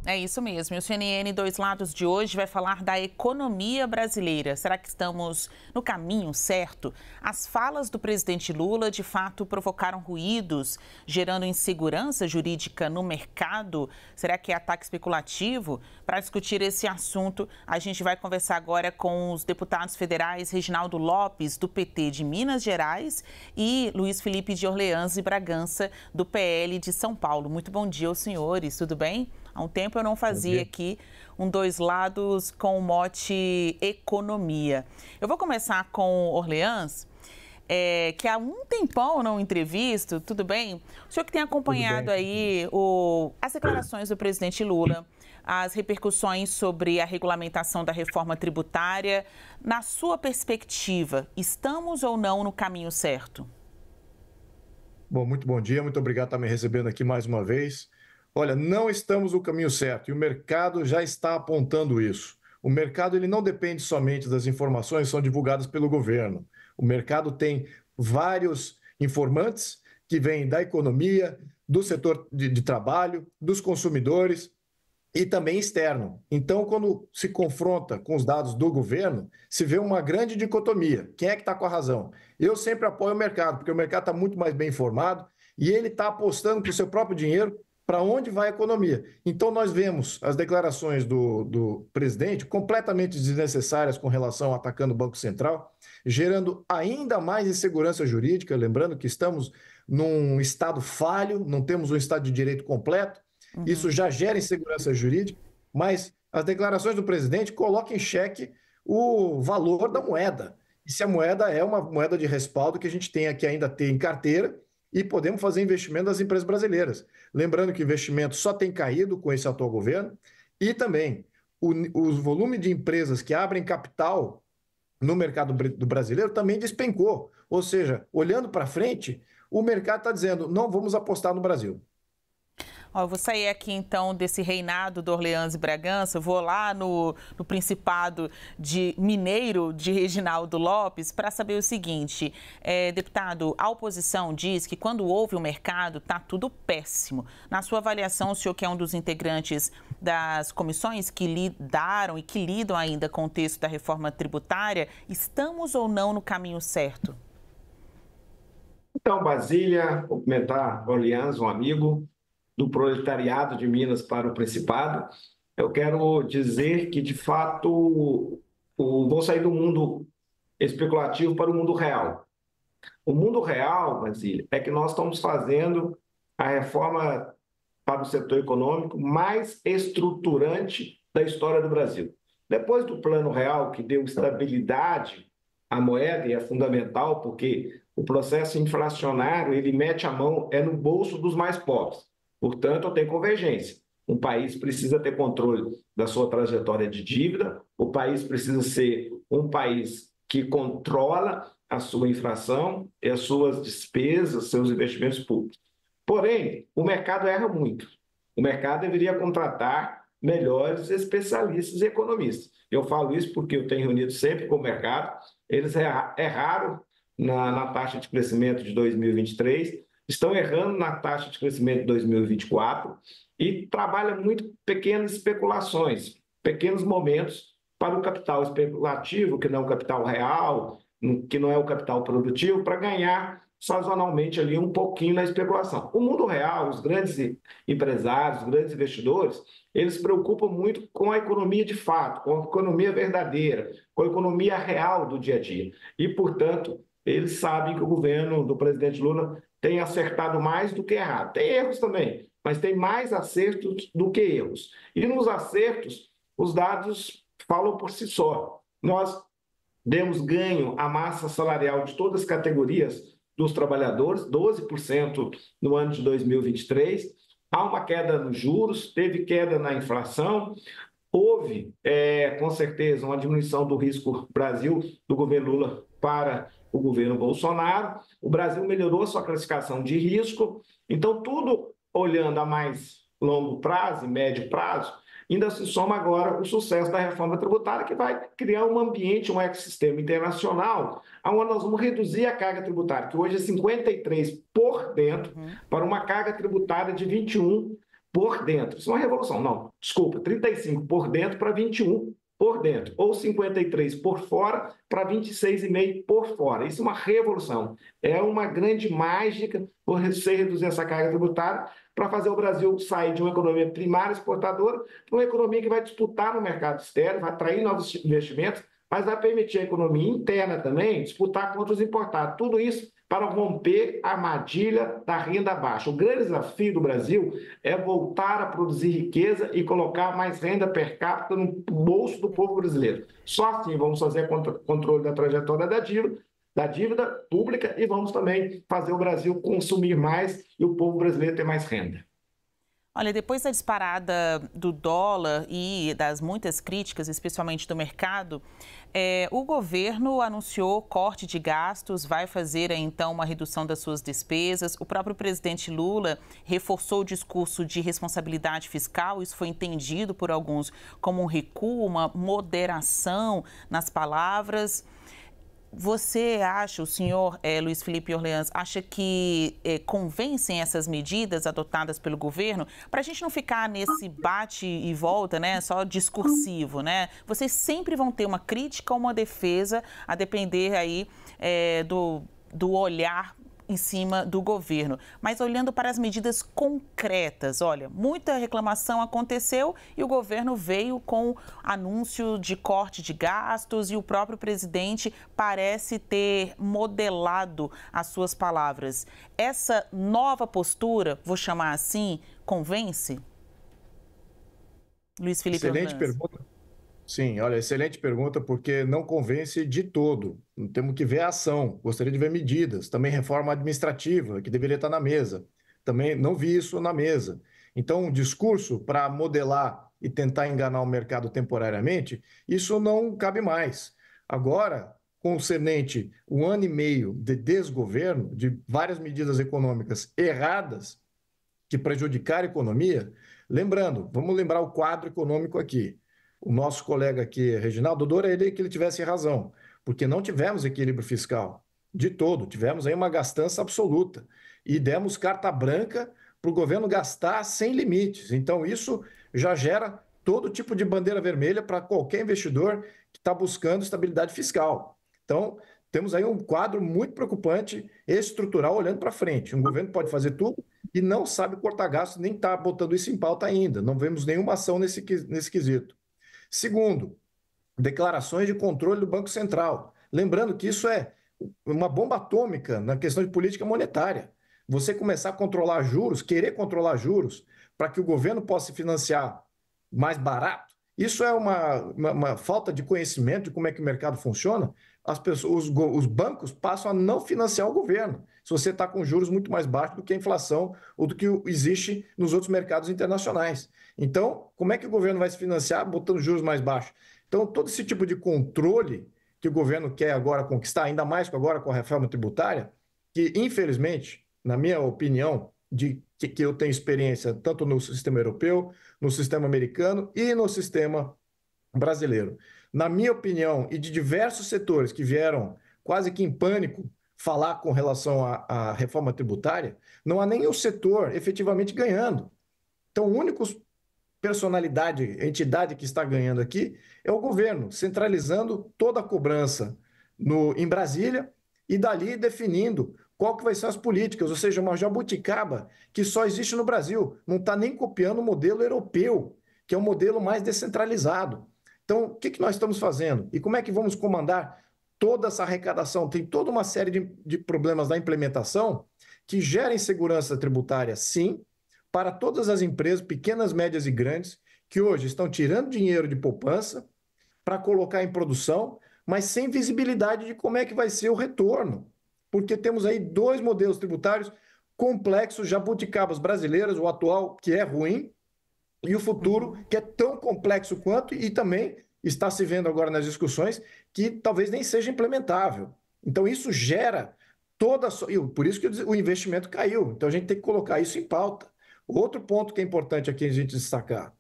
É isso mesmo. E o CNN Dois Lados de hoje vai falar da economia brasileira. Será que estamos no caminho certo? As falas do presidente Lula, de fato, provocaram ruídos, gerando insegurança jurídica no mercado? Será que é ataque especulativo? Para discutir esse assunto, a gente vai conversar agora com os deputados federais Reginaldo Lopes, do PT de Minas Gerais, e Luiz Felipe de Orleans e Bragança, do PL de São Paulo. Muito bom dia aos senhores, tudo bem? Há um tempo eu não fazia aqui um Dois Lados com o mote economia. Eu vou começar com Orleans, que há um tempão eu não entrevisto, tudo bem? O senhor que tem acompanhado aí as declarações do presidente Lula, as repercussões sobre a regulamentação da reforma tributária, na sua perspectiva, estamos ou não no caminho certo? Bom, muito bom dia, muito obrigado por estar me recebendo aqui mais uma vez. Olha, não estamos no caminho certo e o mercado já está apontando isso. O mercado ele não depende somente das informações que são divulgadas pelo governo. O mercado tem vários informantes que vêm da economia, do setor de trabalho, dos consumidores e também externo. Então, quando se confronta com os dados do governo, se vê uma grande dicotomia. Quem é que está com a razão? Eu sempre apoio o mercado, porque o mercado está muito mais bem informado e ele está apostando com o seu próprio dinheiro para onde vai a economia. Então, nós vemos as declarações do presidente completamente desnecessárias com relação a atacando o Banco Central, gerando ainda mais insegurança jurídica, lembrando que estamos num Estado falho, não temos um Estado de direito completo, isso já gera insegurança jurídica, mas as declarações do presidente colocam em xeque o valor da moeda. E se a moeda é uma moeda de respaldo que a gente tem que ainda ter em carteira e podemos fazer investimento das empresas brasileiras. Lembrando que o investimento só tem caído com esse atual governo e também o volume de empresas que abrem capital no mercado do brasileiro também despencou. Ou seja, olhando para frente, o mercado está dizendo, não vamos apostar no Brasil. Ó, eu vou sair aqui, então, desse reinado do Orleans e Bragança, eu vou lá no Principado de Mineiro, de Reginaldo Lopes, para saber o seguinte, deputado, a oposição diz que quando houve o mercado, está tudo péssimo. Na sua avaliação, o senhor que é um dos integrantes das comissões que lidaram e que lidam ainda com o texto da reforma tributária, estamos ou não no caminho certo? Então, Basília, cumprimentar Orleans, um amigo do proletariado de Minas para o Principado, eu quero dizer que, de fato, vou sair do mundo especulativo para o mundo real. O mundo real, Basília, é que nós estamos fazendo a reforma para o setor econômico mais estruturante da história do Brasil. Depois do Plano Real, que deu estabilidade à moeda, e é fundamental, porque o processo inflacionário, ele mete a mão no bolso dos mais pobres. Portanto, tem convergência. Um país precisa ter controle da sua trajetória de dívida, o país precisa ser um país que controla a sua inflação e as suas despesas, seus investimentos públicos. Porém, o mercado erra muito. O mercado deveria contratar melhores especialistas e economistas. Eu falo isso porque eu tenho reunido sempre com o mercado, eles erraram na taxa de crescimento de 2023, estão errando na taxa de crescimento de 2024 e trabalham muito pequenas especulações, pequenos momentos para o capital especulativo, que não é o capital real, que não é o capital produtivo, para ganhar sazonalmente ali um pouquinho na especulação. O mundo real, os grandes empresários, os grandes investidores, eles se preocupam muito com a economia de fato, com a economia verdadeira, com a economia real do dia a dia. E, portanto, eles sabem que o governo do presidente Lula tem acertado mais do que errado. Tem erros também, mas tem mais acertos do que erros. E nos acertos, os dados falam por si só. Nós demos ganho à massa salarial de todas as categorias dos trabalhadores, 12% no ano de 2023. Há uma queda nos juros, teve queda na inflação, houve, com certeza, uma diminuição do risco Brasil, do governo Lula para o governo Bolsonaro. O Brasil melhorou sua classificação de risco. Então, tudo olhando a mais longo prazo e médio prazo, ainda se soma agora o sucesso da reforma tributária, que vai criar um ambiente, um ecossistema internacional, onde nós vamos reduzir a carga tributária, que hoje é 53% para uma carga tributária de 21% por dentro. Isso é uma revolução. Não, desculpa, 35 por dentro para 21 por dentro, ou 53 por fora para 26,5 por fora. Isso é uma revolução. É uma grande mágica você reduzir essa carga tributária para fazer o Brasil sair de uma economia primária exportadora para uma economia que vai disputar no mercado externo, vai atrair novos investimentos, mas vai permitir a economia interna também disputar contra os importados. Tudo isso para romper a armadilha da renda baixa. O grande desafio do Brasil é voltar a produzir riqueza e colocar mais renda per capita no bolso do povo brasileiro. Só assim vamos fazer controle da trajetória da dívida pública e vamos também fazer o Brasil consumir mais e o povo brasileiro ter mais renda. Olha, depois da disparada do dólar e das muitas críticas, especialmente do mercado, o governo anunciou corte de gastos, vai fazer então uma redução das suas despesas. O próprio presidente Lula reforçou o discurso de responsabilidade fiscal. Isso foi entendido por alguns como um recuo, uma moderação nas palavras. Você acha, o senhor Luiz Felipe Orleans, acha que convencem essas medidas adotadas pelo governo para a gente não ficar nesse bate e volta, né, só discursivo, né? Vocês sempre vão ter uma crítica ou uma defesa a depender aí do olhar em cima do governo. Mas olhando para as medidas concretas, olha, muita reclamação aconteceu e o governo veio com anúncio de corte de gastos e o próprio presidente parece ter modelado as suas palavras. Essa nova postura, vou chamar assim, convence? Luiz Felipe Excelente Orleans. pergunta. Sim, olha, excelente pergunta, porque não convence de todo. Temos que ver a ação, gostaria de ver medidas, também reforma administrativa, que deveria estar na mesa. Também não vi isso na mesa. Então, um discurso para modelar e tentar enganar o mercado temporariamente, isso não cabe mais. Agora, concernente 1 ano e meio de desgoverno, de várias medidas econômicas erradas que prejudicaram a economia, lembrando, vamos lembrar o quadro econômico aqui. O nosso colega aqui, Reginaldo, adoraria que ele tivesse razão, porque não tivemos equilíbrio fiscal de todo, tivemos aí uma gastança absoluta e demos carta branca para o governo gastar sem limites. Então, isso já gera todo tipo de bandeira vermelha para qualquer investidor que está buscando estabilidade fiscal. Então, temos aí um quadro muito preocupante estrutural olhando para frente. Um governo pode fazer tudo e não sabe cortar gastos, nem está botando isso em pauta ainda. Não vemos nenhuma ação nesse quesito. Segundo, declarações de controle do Banco Central. Lembrando que isso é uma bomba atômica na questão de política monetária. Você começar a controlar juros, querer controlar juros, para que o governo possa se financiar mais barato, isso é uma falta de conhecimento de como é que o mercado funciona. Os bancos passam a não financiar o governo, se você está com juros muito mais baixos do que a inflação ou do que existe nos outros mercados internacionais. Então, como é que o governo vai se financiar botando juros mais baixos? Então, todo esse tipo de controle que o governo quer agora conquistar, ainda mais agora com a reforma tributária, que, infelizmente, na minha opinião, que eu tenho experiência tanto no sistema europeu, no sistema americano e no sistema brasileiro. Na minha opinião, e de diversos setores que vieram quase que em pânico falar com relação à reforma tributária, não há nenhum setor efetivamente ganhando. Então, o único entidade que está ganhando aqui é o governo, centralizando toda a cobrança em Brasília e dali definindo qual que vai ser as políticas, ou seja, uma jabuticaba que só existe no Brasil, não está nem copiando o modelo europeu, que é um modelo mais descentralizado. Então, o que nós estamos fazendo? E como é que vamos comandar toda essa arrecadação? Tem toda uma série de problemas na implementação que gera insegurança tributária, sim, para todas as empresas, pequenas, médias e grandes, que hoje estão tirando dinheiro de poupança para colocar em produção, mas sem visibilidade de como é que vai ser o retorno. Porque temos aí 2 modelos tributários complexos, jabuticabas brasileiras, o atual, que é ruim, e o futuro, que é tão complexo quanto, e também está se vendo agora nas discussões, que talvez nem seja implementável. Então, isso gera por isso que o investimento caiu. Então, a gente tem que colocar isso em pauta. Outro ponto que é importante aqui a gente destacar: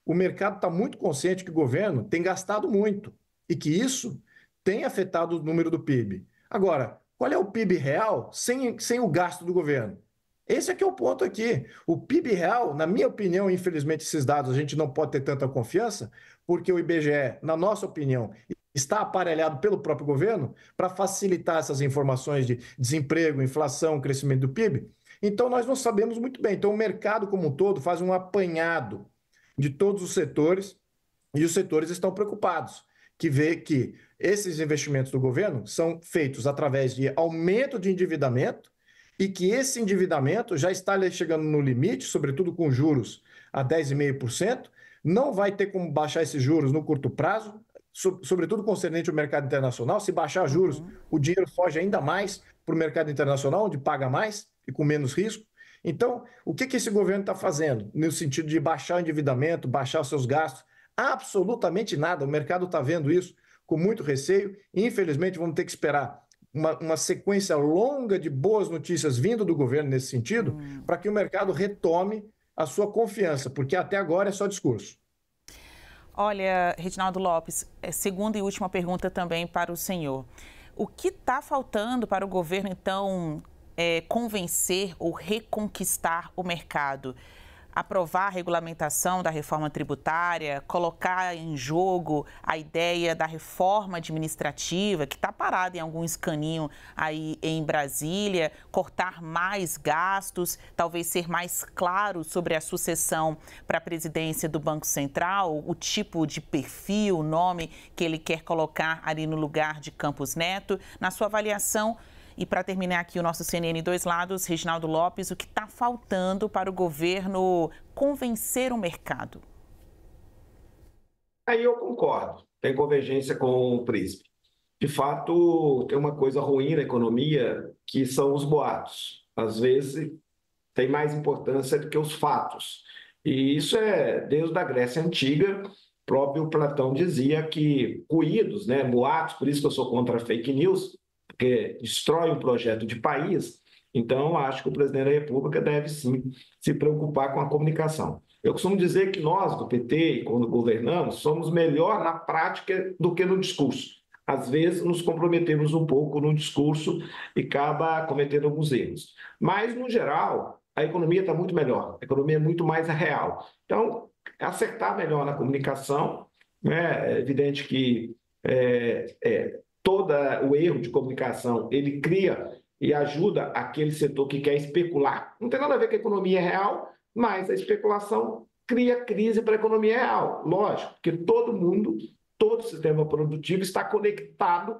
o mercado está muito consciente que o governo tem gastado muito e que isso tem afetado o número do PIB. Agora, qual é o PIB real sem o gasto do governo? Esse é que é o ponto aqui. O PIB real, na minha opinião, infelizmente, esses dados a gente não pode ter tanta confiança, porque o IBGE, na nossa opinião, está aparelhado pelo próprio governo para facilitar essas informações de desemprego, inflação, crescimento do PIB. Então, nós não sabemos muito bem. Então, o mercado como um todo faz um apanhado de todos os setores e os setores estão preocupados, que vê que esses investimentos do governo são feitos através de aumento de endividamento e que esse endividamento já está chegando no limite, sobretudo com juros a 10,5%, não vai ter como baixar esses juros no curto prazo, sobretudo concernente ao mercado internacional. Se baixar juros, o dinheiro foge ainda mais para o mercado internacional, onde paga mais e com menos risco. Então, o que esse governo está fazendo no sentido de baixar o endividamento, baixar os seus gastos? Absolutamente nada. O mercado está vendo isso com muito receio. Infelizmente, vamos ter que esperar uma sequência longa de boas notícias vindo do governo nesse sentido, para que o mercado retome a sua confiança, porque até agora é só discurso. Olha, Reginaldo Lopes, segunda e última pergunta também para o senhor. O que está faltando para o governo, então, convencer ou reconquistar o mercado? Aprovar a regulamentação da reforma tributária, colocar em jogo a ideia da reforma administrativa, que está parada em algum escaninho aí em Brasília, cortar mais gastos, talvez ser mais claro sobre a sucessão para a presidência do Banco Central, o tipo de perfil, o nome que ele quer colocar ali no lugar de Campos Neto. Na sua avaliação, e para terminar aqui o nosso CNN Dois Lados, Reginaldo Lopes, o que está faltando para o governo convencer o mercado? Aí eu concordo, tem convergência com o Príncipe. De fato, tem uma coisa ruim na economia, que são os boatos. Às vezes, tem mais importância do que os fatos. E isso é desde a Grécia Antiga. Próprio Platão dizia que ruídos, né, boatos, por isso que eu sou contra a fake news, porque destrói um projeto de país. Então, acho que o presidente da República deve, sim, se preocupar com a comunicação. Eu costumo dizer que nós, do PT, quando governamos, somos melhor na prática do que no discurso. Às vezes, nos comprometemos um pouco no discurso e acaba cometendo alguns erros. Mas, no geral, a economia está muito melhor, a economia é muito mais real. Então, acertar melhor na comunicação, né? É evidente que todo o erro de comunicação, ele cria e ajuda aquele setor que quer especular. Não tem nada a ver com a economia real, mas a especulação cria crise para a economia real. Lógico, porque todo mundo, todo o sistema produtivo está conectado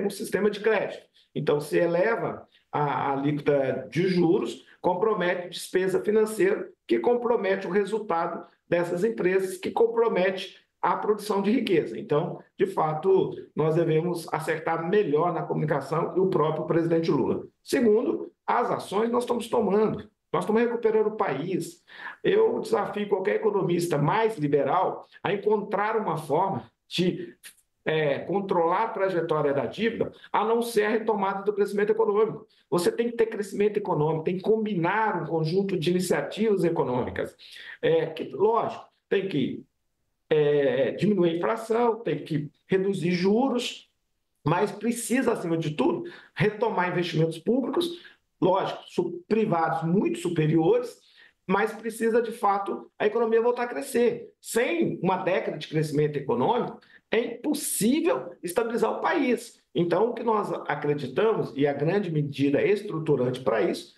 no sistema de crédito. Então, se eleva a alíquota de juros, compromete despesa financeira, que compromete o resultado dessas empresas, que compromete a produção de riqueza. Então, de fato, nós devemos acertar melhor na comunicação e o próprio presidente Lula. Segundo, as ações nós estamos tomando. Nós estamos recuperando o país. Eu desafio qualquer economista mais liberal a encontrar uma forma de controlar a trajetória da dívida, a não ser a retomada do crescimento econômico. Você tem que ter crescimento econômico, tem que combinar um conjunto de iniciativas econômicas. Lógico, tem que diminuir a inflação, tem que reduzir juros, mas precisa, acima de tudo, retomar investimentos públicos, lógico, privados muito superiores, mas precisa, de fato, a economia voltar a crescer. Sem uma década de crescimento econômico, é impossível estabilizar o país. Então, o que nós acreditamos, e a grande medida estruturante para isso,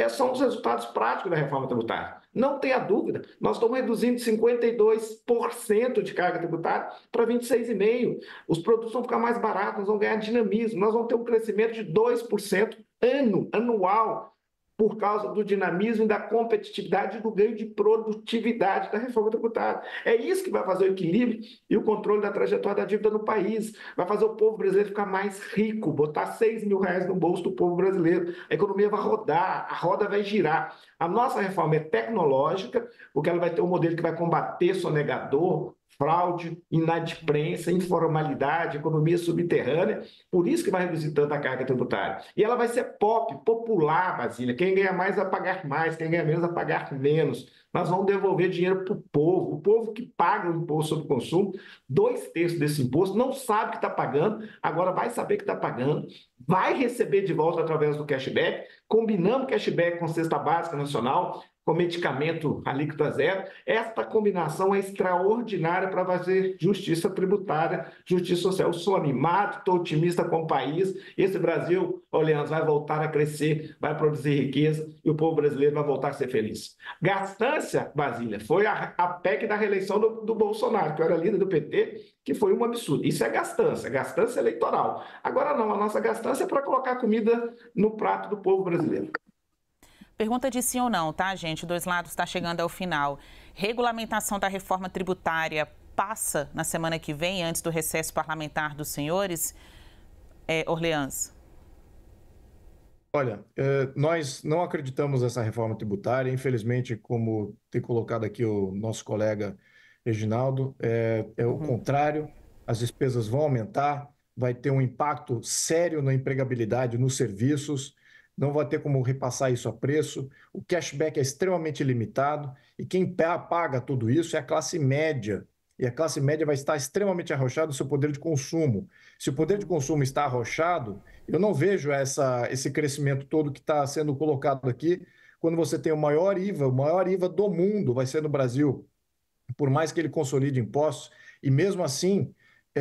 são os resultados práticos da reforma tributária. Não tenha dúvida, nós estamos reduzindo 52% de carga tributária para 26,5%. Os produtos vão ficar mais baratos, nós vamos ganhar dinamismo, nós vamos ter um crescimento de 2% anual, por causa do dinamismo e da competitividade e do ganho de produtividade da reforma tributária. É isso que vai fazer o equilíbrio e o controle da trajetória da dívida no país. Vai fazer o povo brasileiro ficar mais rico, botar R$6 mil no bolso do povo brasileiro. A economia vai rodar, a roda vai girar. A nossa reforma é tecnológica, porque ela vai ter um modelo que vai combater sonegador, fraude, inadimplência, informalidade, economia subterrânea, por isso que vai reduzir tanto a carga tributária. E ela vai ser popular, Basília. Quem ganha mais vai pagar mais, quem ganha menos vai pagar menos. Nós vamos devolver dinheiro para o povo que paga o imposto sobre o consumo, 2/3 desse imposto, não sabe que está pagando, agora vai saber que está pagando, vai receber de volta através do cashback, combinando cashback com cesta básica nacional, com medicamento alíquota zero. Esta combinação é extraordinária para fazer justiça tributária, justiça social. Eu sou animado, estou otimista com o país. Esse Brasil, Leandro, vai voltar a crescer, vai produzir riqueza e o povo brasileiro vai voltar a ser feliz. Gastança, Basília, foi a PEC da reeleição do Bolsonaro, que eu era líder do PT, que foi um absurdo. Isso é gastança eleitoral. Agora não, a nossa gastança é para colocar comida no prato do povo brasileiro. Pergunta de sim ou não, tá, gente? Dois lados está chegando ao final. Regulamentação da reforma tributária passa na semana que vem, antes do recesso parlamentar dos senhores? Orleans. Olha, nós não acreditamos nessa reforma tributária. Infelizmente, como tem colocado aqui o nosso colega Reginaldo, é o contrário. As despesas vão aumentar, vai ter um impacto sério na empregabilidade, nos serviços. Não vai ter como repassar isso a preço, o cashback é extremamente limitado e quem paga tudo isso é a classe média. E a classe média vai estar extremamente arrochada no seu poder de consumo. Se o poder de consumo está arrochado, eu não vejo esse crescimento todo que está sendo colocado aqui, quando você tem o maior IVA do mundo vai ser no Brasil, por mais que ele consolide impostos, e mesmo assim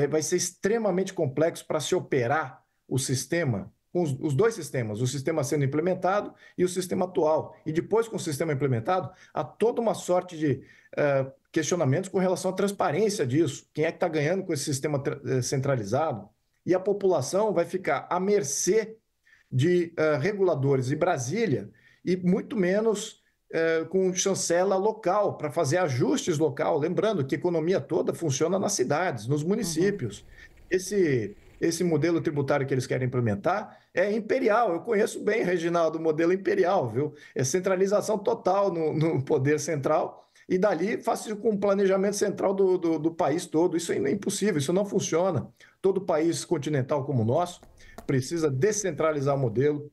vai ser extremamente complexo para se operar o sistema, os dois sistemas, o sistema sendo implementado e o sistema atual. E depois, com o sistema implementado, há toda uma sorte de questionamentos com relação à transparência disso. Quem é que está ganhando com esse sistema centralizado? E a população vai ficar à mercê de reguladores em Brasília e muito menos com chancela local, para fazer ajustes local. Lembrando que a economia toda funciona nas cidades, nos municípios. Esse modelo tributário que eles querem implementar é imperial. Eu conheço bem, Reginaldo, o modelo imperial, viu? É centralização total no poder central e dali faz com o planejamento central do país todo. Isso é impossível, isso não funciona. Todo país continental como o nosso precisa descentralizar o modelo,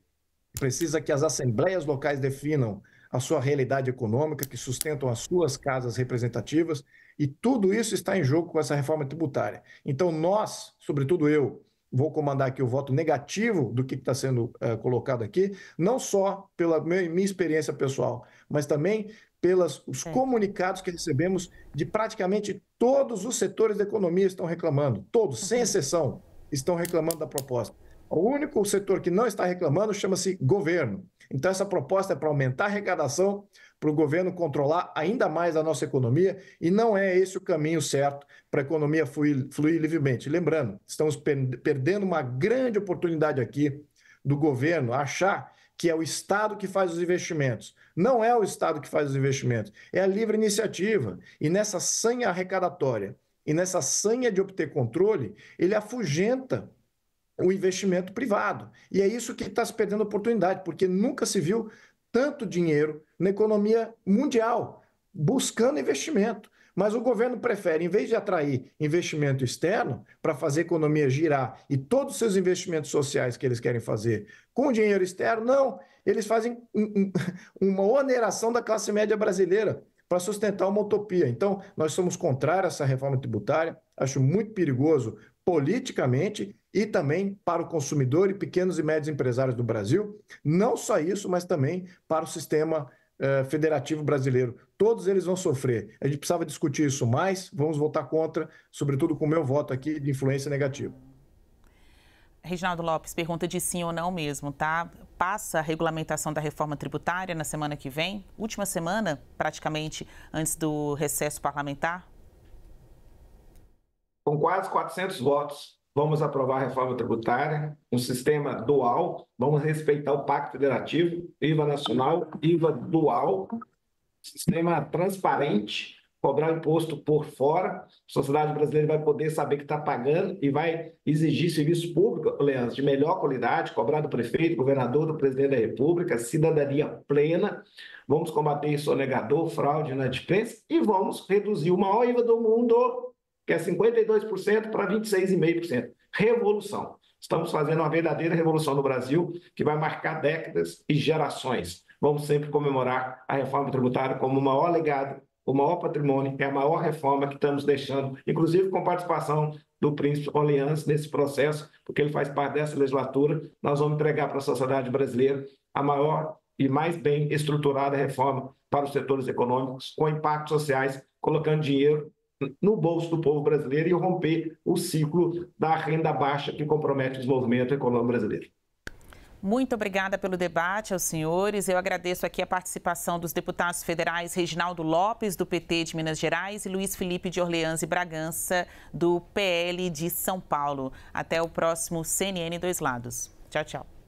precisa que as assembleias locais definam a sua realidade econômica, que sustentam as suas casas representativas, e tudo isso está em jogo com essa reforma tributária. Então nós, sobretudo eu, vou comandar aqui o voto negativo do que está sendo colocado aqui, não só pela minha experiência pessoal, mas também pelos comunicados que recebemos de praticamente todos os setores da economia estão reclamando, todos, sem exceção, estão reclamando da proposta. O único setor que não está reclamando chama-se governo. Então, essa proposta é para aumentar a arrecadação, para o governo controlar ainda mais a nossa economia, e não é esse o caminho certo para a economia fluir livremente. Lembrando, estamos perdendo uma grande oportunidade aqui do governo achar que é o Estado que faz os investimentos. Não é o Estado que faz os investimentos, é a livre iniciativa. E nessa sanha arrecadatória, e nessa sanha de obter controle, ele afugenta o investimento privado. E é isso que está se perdendo a oportunidade, porque nunca se viu tanto dinheiro na economia mundial buscando investimento. Mas o governo prefere, em vez de atrair investimento externo para fazer a economia girar e todos os seus investimentos sociais que eles querem fazer com dinheiro externo, não. Eles fazem uma oneração da classe média brasileira para sustentar uma utopia. Então, nós somos contrários a essa reforma tributária, acho muito perigoso politicamente e também para o consumidor e pequenos e médios empresários do Brasil. Não só isso, mas também para o sistema federativo brasileiro. Todos eles vão sofrer. A gente precisava discutir isso mais, vamos votar contra, sobretudo com o meu voto aqui de influência negativa. Reginaldo Lopes, pergunta de sim ou não mesmo, tá? Passa a regulamentação da reforma tributária na semana que vem? Última semana, praticamente, antes do recesso parlamentar? Com quase 400 votos, vamos aprovar a reforma tributária, um sistema dual, vamos respeitar o Pacto Federativo, IVA nacional, IVA dual, sistema transparente, cobrar imposto por fora, a sociedade brasileira vai poder saber que está pagando e vai exigir serviço público, Leandro, de melhor qualidade, cobrar do prefeito, governador, do presidente da República, cidadania plena, vamos combater sonegador, fraude, inadimplência e vamos reduzir o maior IVA do mundo, que é 52% para 26,5%. Revolução. Estamos fazendo uma verdadeira revolução no Brasil que vai marcar décadas e gerações. Vamos sempre comemorar a reforma tributária como o maior legado, o maior patrimônio, é a maior reforma que estamos deixando, inclusive com participação do príncipe Orleans nesse processo, porque ele faz parte dessa legislatura. Nós vamos entregar para a sociedade brasileira a maior e mais bem estruturada reforma para os setores econômicos, com impactos sociais, colocando dinheiro no bolso do povo brasileiro e romper o ciclo da renda baixa que compromete o desenvolvimento econômico brasileiro. Muito obrigada pelo debate aos senhores. Eu agradeço aqui a participação dos deputados federais Reginaldo Lopes, do PT de Minas Gerais, e Luiz Felipe de Orleans e Bragança, do PL de São Paulo. Até o próximo CNN Dois Lados. Tchau, tchau.